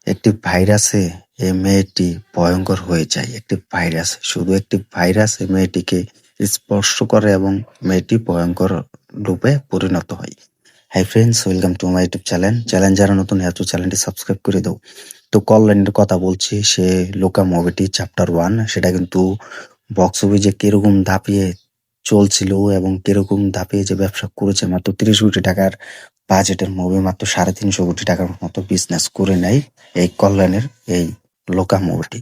একটি ভাইরাসে এই মেয়েটি ভয়ঙ্কর হয়ে যায়। একটি ভাইরাস, শুধু একটি ভাইরাস এই মেয়েটিকে স্পর্শ করে এবং মেয়েটি ভয়ঙ্কর রূপে পরিণত হয়। Hi friends, welcome to my YouTube channel. যারা নতুন আছে চ্যানেলটি সাবস্ক্রাইব করে দাও। তো কল্যাণের কথা বলছি, সে লোকা মুভিটি চ্যাপ্টার 1 সেটা কিন্তু বক্স অফিসে কিরকম দাপিয়ে চলছিল এবং কিরকম দাপিয়ে যে ব্যবসা করেছে। মাত্র 30 কোটি টাকার বাজেটের মুভি মাত্র 350 কোটি টাকার মতো বিজনেস করে নেয় এই কল্যাণের এই লোকা মুভিটি।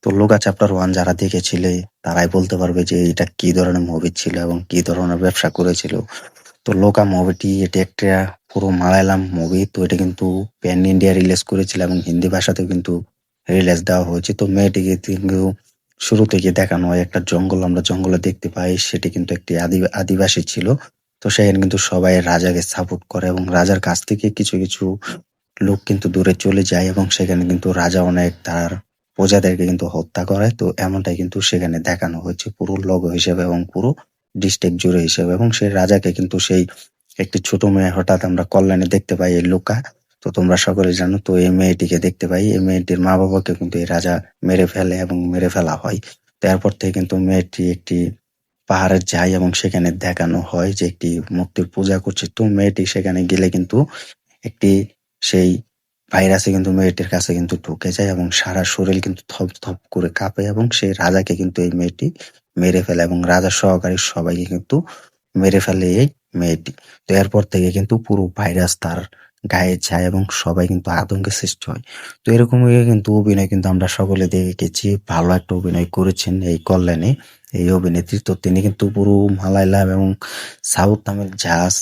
তো লোকা চ্যাপ্টার 1 যারা দেখেছিলে তারাই বলতে পারবে যে এটা কি ধরনের মুভি ছিল এবং কি ধরনের ব্যবসা করেছিল। তো লোকা মুভিটি এটি একটা পুরো মালায়ালাম মুভি। তো এটা কিন্তু প্যান ইন্ডিয়া রিলিজ করেছিল এবং হিন্দি ভাষাতেও কিন্তু রিলিজ দেওয়া হয়েছে। তো মেয়েটিকে কিন্তু শুরু থেকে দেখানো হয় একটা জঙ্গল, আমরা জঙ্গলে দেখতে পাই সেটি কিন্তু একটি আদিবাসী ছিল। তো সেখানে কিন্তু সবাই রাজাকে সাপোর্ট করে এবং রাজার কাছ থেকে কিছু কিছু লোক কিন্তু দূরে চলে যায় এবং সেখানে কিন্তু রাজা অনেক তার প্রজাদেরকে কিন্তু হত্যা করে। তো এমনটাই কিন্তু সেখানে দেখানো হয়েছে পুরো লোগো হিসেবে এবং পুরো ডিস্ট্রিক্ট জুড়ে হিসেবে। এবং সেই রাজাকে কিন্তু সেই একটি ছোট মেয়ে হঠাৎ আমরা কল্যাণে দেখতে পাই, এই লোকা। তো তোমরা সকলে জানো। তো এই মেয়েটিকে দেখতে পাই, এই মেয়েটির মা বাবাকে কিন্তু এই রাজা মেরে ফেলে এবং মেরে ফেলা হয়। তো এরপর থেকে কিন্তু মেয়েটি একটি পাহাড়ে যায় এবং সেখানে দেখানো হয় যে একটি মূর্তির পূজা করছে। তো মেয়েটি সেখানে গেলে কিন্তু একটি সেই ভাইরাসে কিন্তু মেয়েটির কাছে কিন্তু ঢুকে যায় এবং সারা শরীর কিন্তু থপ থপ করে কাঁপে এবং সেই রাজাকে কিন্তু এই মেয়েটি মেরে ফেলে এবং রাজার সহকারী সবাইকে কিন্তু মেরে ফেলে এই মেয়েটি। তো এরপর থেকে কিন্তু পুরো ভাইরাস তার গায়ে যায় এবং সবাই কিন্তু আতঙ্কের সৃষ্টি হয়। তো এরকমই কিন্তু অভিনয় কিন্তু আমরা সকলে দেখেছি, ভালো একটা অভিনয় করেছেন এই কল্যাণে এই অভিনেত্রী। তো তিনি কিন্তু পুরো মালায়ালাম এবং সাউথ তামিল জাজ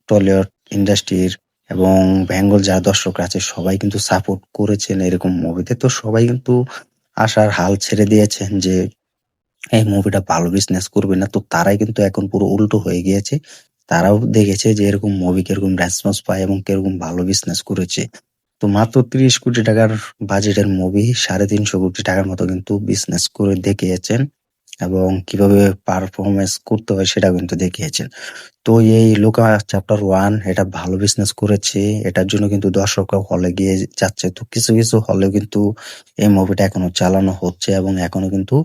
টলিউড ইন্ডাস্ট্রির এবং বেঙ্গল যারা দর্শকরা আছে সবাই কিন্তু সাপোর্ট করেছেন এরকম মুভিতে। তো সবাই কিন্তু আশার হাল ছেড়ে দিয়েছেন যে এই মুভিটা ভালো বিজনেস করবে না। তো তারাই কিন্তু এখন পুরো উল্টো হয়ে গিয়েছে। তারাও দেখেছে যে এরকম মুভি কিরকম রেসপন্স পায় এবং কিরকম ভালো বিজনেস করেছে। তো মাত্র 30 কোটি টাকার বাজেটের মুভি 350 কোটি টাকার মতো কিন্তু বিজনেস করে দেখিয়েছেন এবং কিভাবে পারফরমেন্স করতে হয় সেটাও কিন্তু দেখিয়েছেন। তো এই লোকা চ্যাপ্টার 1 এটা ভালো বিজনেস করেছে। এটার জন্য কিন্তু দর্শকরা হলে গিয়ে যাচ্ছে। তো কিছু কিছু হলে কিন্তু এই মুভিটা এখনো চালানো হচ্ছে এবং এখনো কিন্তু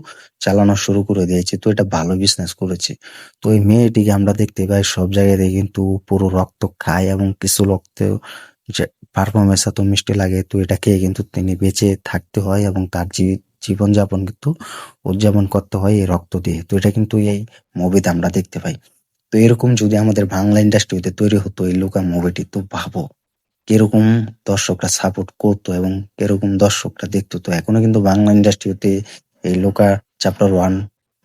চালানো শুরু করে দিয়েছে। তো এটা ভালো বিজনেস করেছে। তো এই মেয়েটিকে আমরা দেখতে পাই সব জায়গায় কিন্তু পুরো রক্ত খায় এবং কিছু রক্ত যে পারফরমেন্স এত মিষ্টি লাগে। তো এটা খেয়ে কিন্তু তিনি বেঁচে থাকতে হয় এবং তার জীবনযাপন কিন্তু উদযাপন করতে হয় এই রক্ত দিয়ে। তো এটা কিন্তু এই মুভিতে আমরা দেখতে পাই। তো এরকম যদি আমাদের বাংলা ইন্ডাস্ট্রিতে তৈরি হতো এই লোকা মুভিটি, তো ভাবো কিরকম দর্শকরা সাপোর্ট করতো এবং কিরকম দর্শকরা দেখতো। তো এখনো কিন্তু বাংলা ইন্ডাস্ট্রিতে এই লোকা চ্যাপ্টার 1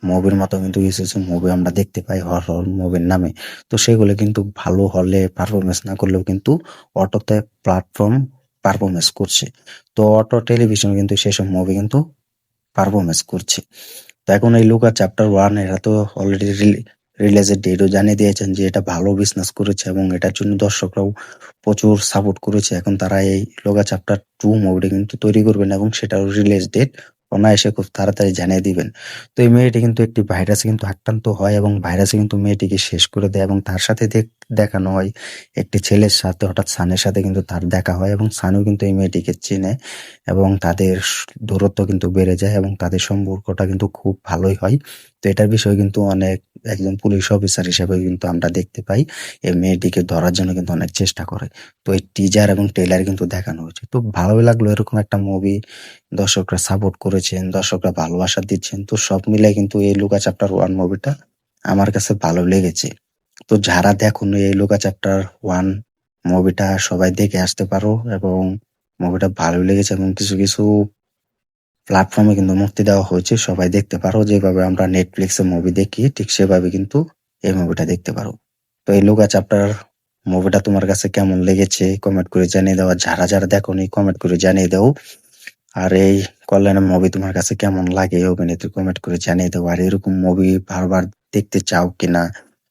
মুভির মতো কিন্তু কিছু কিছু মুভি আমরা দেখতে পাই হরর মুভির নামে। তো সেগুলো কিন্তু ভালো হলে পারফরমেন্স না করলেও কিন্তু অটোতে প্ল্যাটফর্ম পারফরমেন্স করছে। তো অটো টেলিভিশন কিন্তু সেসব মুভি কিন্তু পারফরমেন্স করছে। তো এখন এই লোকা চ্যাপ্টার 1 এরা তো অলরেডি রিলিজের ডেটও জানিয়ে দিয়েছেন যে এটা ভালো বিজনেস করেছে এবং এটার জন্য দর্শকরাও প্রচুর সাপোর্ট করেছে। এখন তারা এই লোকা চ্যাপ্টার 2 মুভিটা কিন্তু তৈরি করবেন এবং সেটার রিলিজ ডেট অনায়াসে খুব তাড়াতাড়ি জানিয়ে দিবেন। তো এই মেয়েটি কিন্তু একটি ভাইরাসে কিন্তু আক্রান্ত হয় এবং ভাইরাসে কিন্তু মেয়েটিকে শেষ করে দেয় এবং তার সাথে দেখানো হয় একটি ছেলের সাথে, হঠাৎ সানের সাথে কিন্তু তার দেখা হয় এবং সানও কিন্তু এই মেয়েটিকে চেনে এবং তাদের দূরত্ব কিন্তু বেড়ে যায় এবং তাদের সম্পর্কটা কিন্তু খুব ভালোই হয়। তো এটার বিষয়ে কিন্তু অনেক একজন পুলিশ অফিসার হিসেবে কিন্তু আমরা দেখতে পাই এই মেয়েটিকে ধরার জন্য কিন্তু অনেক চেষ্টা করে। তো এই টিজার এবং ট্রেলার কিন্তু দেখানো হয়েছে। তো ভালোই লাগলো এরকম একটা মুভি, দর্শকরা সাপোর্ট করেছেন, দর্শকরা ভালোবাসা দিচ্ছেন। তো সব মিলাই কিন্তু এই লুকা চ্যাপ্টার 1 মুভিটা আমার কাছে ভালো লেগেছে। তো যারা দেখোনি এই লুকা চ্যাপ্টার 1 মুভিটা সবাই দেখে আসতে পারো এবং মুভিটা ভালো লেগেছে এবং কিছু কিছু প্ল্যাটফর্মে কিন্তু মুক্তি দেওয়া হয়েছে। সবাই দেখতে পারো। যেভাবে আমরা নেটফ্লিক্সে মুভি দেখি ঠিক সেভাবে কিন্তু এই মুভিটা দেখতে পারো। তো এই লোকা চ্যাপ্টার মুভিটা তোমার কাছে কেমন লেগেছে কমেন্ট করে জানিয়ে দাও। আর যারা দেখোনি কমেন্ট করে জানিয়ে দাও। আর এই কল্যাণের মুভি তোমার কাছে কেমন লাগে অভিনেত্রী কমেন্ট করে জানিয়ে দাও। আর এরকম মুভি বারবার দেখতে চাও কিনা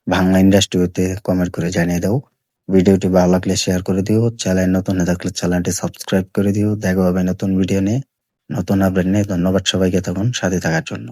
বাংলা ইন্ডাস্ট্রিতে কমেন্ট করে জানিয়ে দাও। ভিডিওটি ভালো লাগলে শেয়ার করে দিও। চ্যানেল নতুন হয়ে থাকলে চ্যানেলটি সাবস্ক্রাইব করে দিও। দেখা হবে নতুন ভিডিও নিয়ে, নতুন আপডেট নিয়ে। ধন্যবাদ সবাইকে তখন সাথে থাকার জন্য।